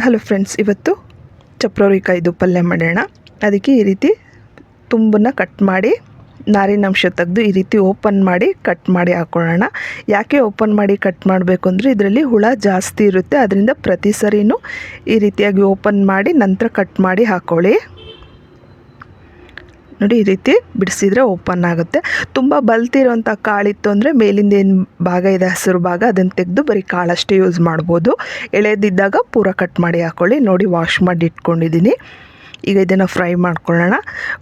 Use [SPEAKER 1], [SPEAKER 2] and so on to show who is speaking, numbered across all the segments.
[SPEAKER 1] Hello friends, ಇವತ್ತು ಚಪ್ರವರಿಕಾಯ್ದು ಪಲ್ಯ ಮಾಡೋಣ. ಅದಕ್ಕೆ ಈ ರೀತಿ ತುಂಬನ್ನು ಕಟ್ ಮಾಡಿ ನಾರಿನಂಶ ತೆಗೆದು ಈ ರೀತಿ ಓಪನ್ ಮಾಡಿ ಕಟ್ ಮಾಡಿ ಹಾಕ್ಕೊಳ್ಳೋಣ. ಯಾಕೆ ಓಪನ್ ಮಾಡಿ ಕಟ್ ಮಾಡಬೇಕು ಅಂದರೆ ಇದರಲ್ಲಿ ಹುಳ ಜಾಸ್ತಿ ಇರುತ್ತೆ. ಅದರಿಂದ ಪ್ರತಿ ಸರಿನೂ ಈ ರೀತಿಯಾಗಿ ಓಪನ್ ಮಾಡಿ ನಂತರ ಕಟ್ ಮಾಡಿ ಹಾಕ್ಕೊಳ್ಳಿ. ನೋಡಿ, ಈ ರೀತಿ ಬಿಡಿಸಿದರೆ ಓಪನ್ ಆಗುತ್ತೆ. ತುಂಬ ಬಲ್ತಿರೋಂಥ ಕಾಳಿತ್ತು ಅಂದರೆ ಮೇಲಿಂದ ಏನು ಭಾಗ ಇದೆ ಹಸಿರು ಭಾಗ ಅದನ್ನು ತೆಗೆದು ಬರೀ ಕಾಳಷ್ಟೇ ಯೂಸ್ ಮಾಡ್ಬೋದು. ಎಳೆದಿದ್ದಾಗ ಪೂರ ಕಟ್ ಮಾಡಿ ಹಾಕ್ಕೊಳ್ಳಿ. ನೋಡಿ, ವಾಶ್ ಮಾಡಿ ಇಟ್ಕೊಂಡಿದ್ದೀನಿ. ಈಗ ಇದನ್ನು ಫ್ರೈ ಮಾಡ್ಕೊಳ್ಳೋಣ.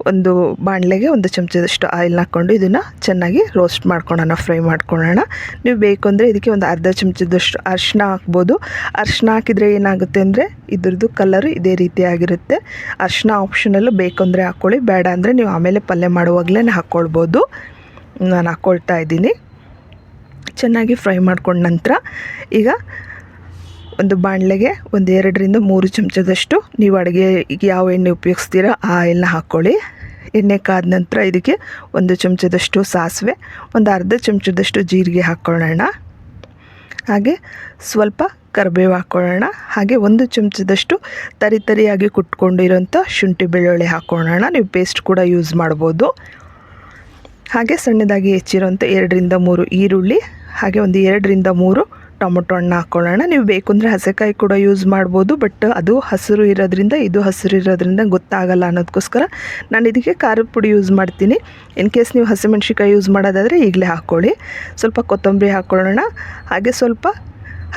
[SPEAKER 1] ಒಂದು ಬಾಣಲೆಗೆ ಒಂದು ಚಮಚದಷ್ಟು ಆಯಿಲ್ ಹಾಕ್ಕೊಂಡು ಇದನ್ನು ಚೆನ್ನಾಗಿ ರೋಸ್ಟ್ ಮಾಡ್ಕೊಳ್ಳೋಣ, ಫ್ರೈ ಮಾಡ್ಕೊಳ್ಳೋಣ. ನೀವು ಬೇಕು ಅಂದರೆ ಇದಕ್ಕೆ ಒಂದು ಅರ್ಧ ಚಮಚದಷ್ಟು ಅರಿಶಿನ ಹಾಕ್ಬೋದು. ಅರಿಶಿನ ಹಾಕಿದರೆ ಏನಾಗುತ್ತೆ ಅಂದರೆ ಇದ್ರದ್ದು ಕಲರು ಇದೇ ರೀತಿ ಆಗಿರುತ್ತೆ. ಅರಿಶಿನ ಆಪ್ಷನಲ್ಲು ಬೇಕು ಅಂದರೆ ಹಾಕ್ಕೊಳ್ಳಿ, ಬೇಡ ಅಂದರೆ ನೀವು ಆಮೇಲೆ ಪಲ್ಯ ಮಾಡುವಾಗಲೇ ಹಾಕ್ಕೊಳ್ಬೋದು. ನಾನು ಹಾಕ್ಕೊಳ್ತಾ ಇದ್ದೀನಿ. ಚೆನ್ನಾಗಿ ಫ್ರೈ ಮಾಡ್ಕೊಂಡ ನಂತರ ಈಗ ಒಂದು ಬಾಣಲೆಗೆ ಒಂದು 2-3 ಚಮಚದಷ್ಟು ನೀವು ಅಡುಗೆಗೆ ಯಾವ ಎಣ್ಣೆ ಉಪಯೋಗಿಸ್ತೀರೋ ಆ ಆಯಿಲ್ನ ಹಾಕ್ಕೊಳ್ಳಿ. ಎಣ್ಣೆ ಕಾದ ನಂತರ ಇದಕ್ಕೆ 1 ಚಮಚದಷ್ಟು ಸಾಸಿವೆ, ಒಂದು ಅರ್ಧ ಚಮಚದಷ್ಟು ಜೀರಿಗೆ ಹಾಕ್ಕೊಳ್ಳೋಣ. ಹಾಗೆ ಸ್ವಲ್ಪ ಕರಿಬೇವು ಹಾಕ್ಕೊಳ್ಳೋಣ. ಹಾಗೆ 1 ಚಮಚದಷ್ಟು ತರಿಯಾಗಿ ಕುಟ್ಕೊಂಡಿರೋಂಥ ಶುಂಠಿ ಬೆಳ್ಳುಳ್ಳಿ ಹಾಕ್ಕೊಳ್ಳೋಣ. ನೀವು ಪೇಸ್ಟ್ ಕೂಡ ಯೂಸ್ ಮಾಡ್ಬೋದು. ಹಾಗೆ ಸಣ್ಣದಾಗಿ ಹೆಚ್ಚಿರೋಂಥ 2-3 ಈರುಳ್ಳಿ, ಹಾಗೆ ಒಂದು 2-3 ಟೊಮೊಟೊ ಹಣ್ಣು ಹಾಕ್ಕೊಳ್ಳೋಣ. ನೀವು ಬೇಕು ಅಂದರೆ ಹಸೆಕಾಯಿ ಕೂಡ ಯೂಸ್ ಮಾಡ್ಬೋದು, ಬಟ್ ಅದು ಹಸಿರು ಇರೋದ್ರಿಂದ ಇದು ಹಸಿರು ಇರೋದ್ರಿಂದ ಗೊತ್ತಾಗಲ್ಲ ಅನ್ನೋದಕ್ಕೋಸ್ಕರ ನಾನು ಇದಕ್ಕೆ ಖಾರದ ಪುಡಿ ಯೂಸ್ ಮಾಡ್ತೀನಿ. ಇನ್ ಕೇಸ್ ನೀವು ಹಸಿಮೆಣ್ಸಿಕಾಯಿ ಯೂಸ್ ಮಾಡೋದಾದರೆ ಈಗಲೇ ಹಾಕ್ಕೊಳ್ಳಿ. ಸ್ವಲ್ಪ ಕೊತ್ತಂಬರಿ ಹಾಕ್ಕೊಳ್ಳೋಣ. ಹಾಗೆ ಸ್ವಲ್ಪ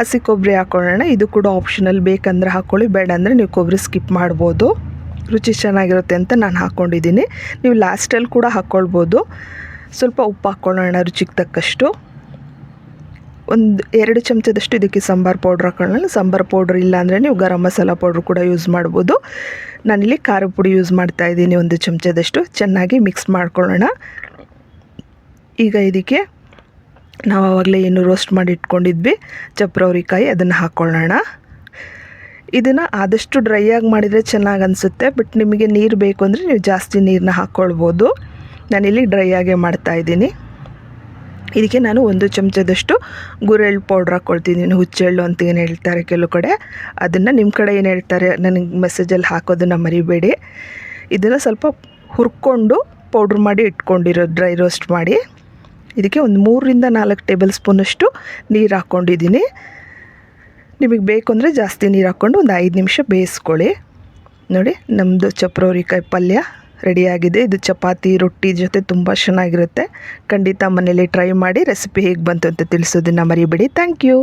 [SPEAKER 1] ಹಸಿ ಕೊಬ್ಬರಿ ಹಾಕ್ಕೊಳ್ಳೋಣ. ಇದು ಕೂಡ ಆಪ್ಷನಲ್, ಬೇಕಂದ್ರೆ ಹಾಕ್ಕೊಳ್ಳಿ, ಬೇಡ ಅಂದರೆ ನೀವು ಕೊಬ್ಬರಿ ಸ್ಕಿಪ್ ಮಾಡ್ಬೋದು. ರುಚಿ ಚೆನ್ನಾಗಿರುತ್ತೆ ಅಂತ ನಾನು ಹಾಕ್ಕೊಂಡಿದ್ದೀನಿ. ನೀವು ಲಾಸ್ಟಲ್ಲಿ ಕೂಡ ಹಾಕ್ಕೊಳ್ಬೋದು. ಸ್ವಲ್ಪ ಉಪ್ಪು ಹಾಕ್ಕೊಳ್ಳೋಣ ರುಚಿಗೆ ತಕ್ಕಷ್ಟು. ಒಂದು 2 ಚಮಚದಷ್ಟು ಇದಕ್ಕೆ ಸಾಂಬಾರು ಪೌಡ್ರ್ ಹಾಕೊಳ್ಳೋಣ. ಸಾಂಬಾರು ಪೌಡ್ರ್ ಇಲ್ಲ ಅಂದರೆ ನೀವು ಗರಂ ಮಸಾಲ ಪೌಡ್ರ್ ಕೂಡ ಯೂಸ್ ಮಾಡ್ಬೋದು. ನಾನಿಲ್ಲಿ ಖಾರ ಪುಡಿ ಯೂಸ್ ಮಾಡ್ತಾಯಿದ್ದೀನಿ 1 ಚಮಚದಷ್ಟು. ಚೆನ್ನಾಗಿ ಮಿಕ್ಸ್ ಮಾಡ್ಕೊಳ್ಳೋಣ. ಈಗ ಇದಕ್ಕೆ ನಾವು ಆವಾಗಲೇ ಏನು ರೋಸ್ಟ್ ಮಾಡಿ ಇಟ್ಕೊಂಡಿದ್ವಿ ಚಪ್ರವರಿಕಾಯಿ, ಅದನ್ನು ಹಾಕ್ಕೊಳ್ಳೋಣ. ಇದನ್ನು ಆದಷ್ಟು ಡ್ರೈ ಆಗಿ ಮಾಡಿದರೆ ಚೆನ್ನಾಗಿ ಅನಿಸುತ್ತೆ, ಬಟ್ ನಿಮಗೆ ನೀರು ಬೇಕು ಅಂದರೆ ನೀವು ಜಾಸ್ತಿ ನೀರನ್ನ ಹಾಕ್ಕೊಳ್ಬೋದು. ನಾನಿಲ್ಲಿ ಡ್ರೈ ಆಗೇ ಮಾಡ್ತಾಯಿದ್ದೀನಿ. ಇದಕ್ಕೆ ನಾನು 1 ಚಮಚದಷ್ಟು ಗುರೆಳ್ಳು ಪೌಡ್ರ್ ಹಾಕ್ಕೊಳ್ತಿದ್ದೀನಿ. ಹುಚ್ಚೆಳ್ಳು ಅಂತ ಏನು ಹೇಳ್ತಾರೆ ಕೆಲವು ಕಡೆ, ಅದನ್ನು ನಿಮ್ಮ ಕಡೆ ಏನು ಹೇಳ್ತಾರೆ ನನಗೆ ಮೆಸೇಜಲ್ಲಿ ಹಾಕೋದನ್ನು ಮರಿಬೇಡಿ. ಇದನ್ನು ಸ್ವಲ್ಪ ಹುರ್ಕೊಂಡು ಪೌಡ್ರ್ ಮಾಡಿ ಇಟ್ಕೊಂಡಿರೋ ಡ್ರೈ ರೋಸ್ಟ್ ಮಾಡಿ ಇದಕ್ಕೆ ಒಂದು 3-4 ಟೇಬಲ್ ಸ್ಪೂನಷ್ಟು ನೀರು ಹಾಕ್ಕೊಂಡಿದ್ದೀನಿ. ನಿಮಗೆ ಬೇಕು ಅಂದರೆ ಜಾಸ್ತಿ ನೀರು ಹಾಕ್ಕೊಂಡು ಒಂದು 5 ನಿಮಿಷ ಬೇಯಿಸ್ಕೊಳ್ಳಿ. ನೋಡಿ, ನಮ್ಮದು ಚಪ್ರವರಿಕಾಯಿ ಪಲ್ಯ ರೆಡಿಯಾಗಿದೆ. ಇದು ಚಪಾತಿ ರೊಟ್ಟಿ ಜೊತೆ ತುಂಬ ಚೆನ್ನಾಗಿರುತ್ತೆ. ಖಂಡಿತ ಮನೇಲಿ ಟ್ರೈ ಮಾಡಿ. ರೆಸಿಪಿ ಹೇಗೆ ಬಂತು ಅಂತ ತಿಳಿಸೋದನ್ನು ಮರಿಬೇಡಿ. Thank you.